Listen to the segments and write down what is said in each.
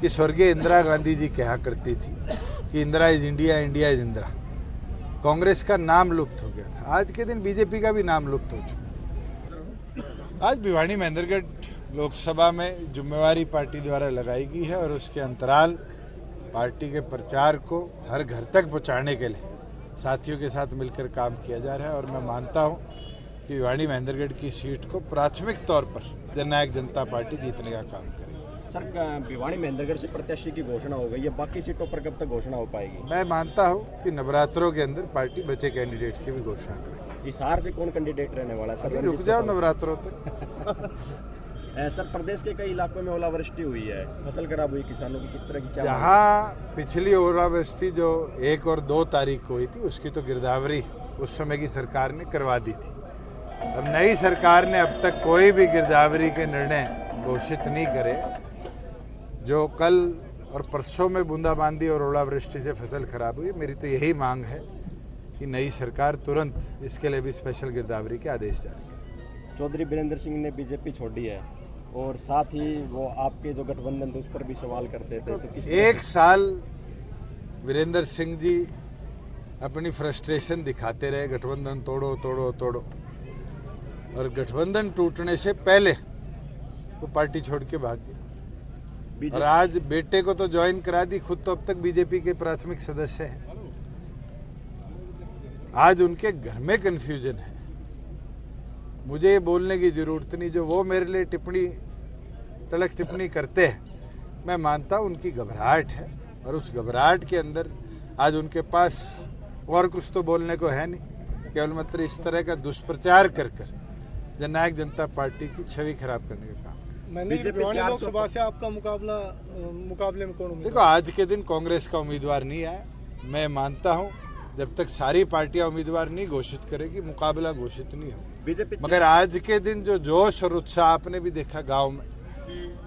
कि स्वर्गीय इंदिरा गांधी जी कहा करती थी कि Indira is India, India is Indira. Congress का नाम लुप्त हो गया था, आज के दिन बीजेपी का भी नाम लुप्त हो चुका। आज भिवानी महेंद्रगढ़ लोकसभा में जिम्मेवारी पार्टी द्वारा लगाई गई है और उसके अंतराल पार्टी के प्रचार को हर घर तक पहुंचाने के लिए साथियों के साथ मिलकर काम किया जा रहा है। और मैं मानता हूं कि भिवानी महेंद्रगढ़ की सीट को प्राथमिक तौर पर जननायक जनता पार्टी जीतने का काम करेगी। सर, भिवानी महेंद्रगढ़ से प्रत्याशी की घोषणा हो गई है, बाकी सीटों पर कब तक घोषणा हो पाएगी? मैं मानता हूं कि नवरात्रों के अंदर पार्टी बचे कैंडिडेट्स की भी घोषणा करेगी। हिसार से कौन कैंडिडेट रहने वाला है सर? रुक जाओ नवरात्रों तक। सर, प्रदेश के कई इलाकों में ओलावृष्टि हुई है, फसल खराब हुई, किसानों की किस तरह की क्या? जहाँ पिछली ओलावृष्टि जो 1 और 2 तारीख को हुई थी उसकी तो गिरदावरी उस समय की सरकार ने करवा दी थी। अब नई सरकार ने अब तक कोई भी गिरदावरी के निर्णय घोषित नहीं करे। जो कल और परसों में बूंदाबांदी और ओलावृष्टि से फसल खराब हुई, मेरी तो यही मांग है कि नई सरकार तुरंत इसके लिए भी स्पेशल गिरदावरी के आदेश जारी करे। चौधरी बीरेंद्र सिंह ने बीजेपी छोड़ी है और साथ ही वो आपके जो गठबंधन थे उस पर भी सवाल करते थे, तो किस एक साल वीरेंद्र सिंह जी अपनी फ्रस्ट्रेशन दिखाते रहे, गठबंधन तोड़ो तोड़ो तोड़ो, और गठबंधन टूटने से पहले वो पार्टी छोड़ के भाग गए। और आज बेटे को तो ज्वाइन करा दी, खुद तो अब तक बीजेपी के प्राथमिक सदस्य हैं। आज उनके घर में कंफ्यूजन है। मुझे ये बोलने की जरूरत नहीं, जो वो मेरे लिए तलक टिप्पणी करते हैं, मैं मानता हूं उनकी घबराहट है और उस घबराहट के अंदर आज उनके पास और कुछ तो बोलने को है नहीं, केवल मात्र इस तरह का दुष्प्रचार कर जननायक जनता पार्टी की छवि खराब करने का काम। भिवानी लोकसभा से आपका मुकाबले में कौन? देखो, आज के दिन कांग्रेस का उम्मीदवार नहीं आया। मैं मानता हूं जब तक सारी पार्टियां उम्मीदवार नहीं घोषित करेगी, मुकाबला घोषित नहीं हो। मगर आज के दिन जो जोश और उत्साह आपने भी देखा गांव में,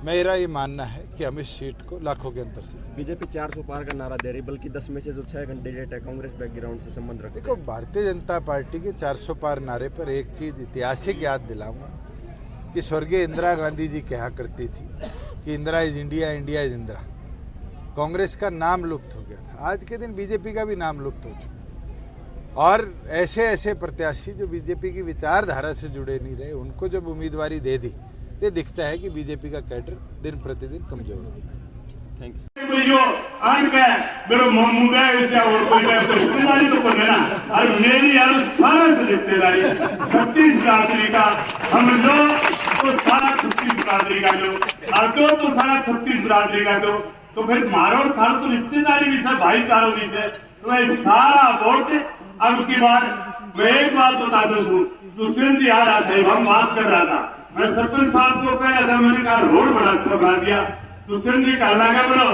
मेरा ये मानना है कि हम इस सीट को लाखों के अंतर से। बीजेपी 400 पार का नारा दे रही, बल्कि 10 में से जो 6 कैंडिडेट है कांग्रेस बैकग्राउंड से संबंध रखते हैं। देखो, भारतीय जनता पार्टी के 400 पार नारे पर एक चीज ऐतिहासिक याद दिलाऊंगा कि स्वर्गीय इंदिरा गांधी जी कहा करती थी कि Indira is India, India is Indira. Congress का नाम लुप्त हो गया था, आज के दिन बीजेपी का भी नाम लुप्त हो चुका। और ऐसे प्रत्याशी जो बीजेपी की विचारधारा से जुड़े नहीं रहे, उनको जब उम्मीदवारी दे दी, ये दिखता है कि बीजेपी का कैडर दिन प्रतिदिन कमजोर हो रहा है। Thank you. जो अंक है मेरे मुंबई विषय और कोई रिश्तेदारी तो कर लेना, और मेरी यार सारा से रिश्तेदारी 36 बिरादरी का हम लोग तो सारा 36 बिरादरी का जो और तो सारा 36 बिरादरी का तो फिर मारो और थाल तो रिश्तेदारी भी से भाईचारों भी से तो ये सारा वोट। अब की बार मैं एक बात बता दूं, दुष्यंत जी आ रहा था, हम बात कर रहा था, मैं सरपंच साहब को कह रहा था, मैंने कहा रोड बड़ा अच्छा बना दिया। दुष्यंत जी कहना क्या बोलो,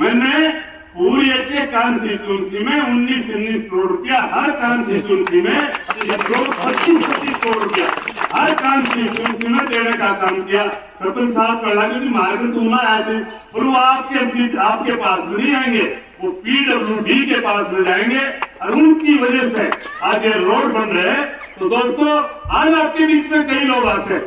मैंने पूरी एक कॉन्स्टिट्यूंसी में 19 करोड़ रुपया हर कॉन्स्टिट्यूंसी में 25 करोड़ रुपया हर कॉन्स्टिट्यूंसी में देने का काम किया। सरपंच साहब कहना कि मार्ग तू ना ऐसे और वो आपके पास नहीं आएंगे, वो PWD के पास में जाएंगे और उनकी वजह से आज ये रोड बन रहे हैं। तो दोस्तों, आज आपके बीच में कई लोग आते हैं,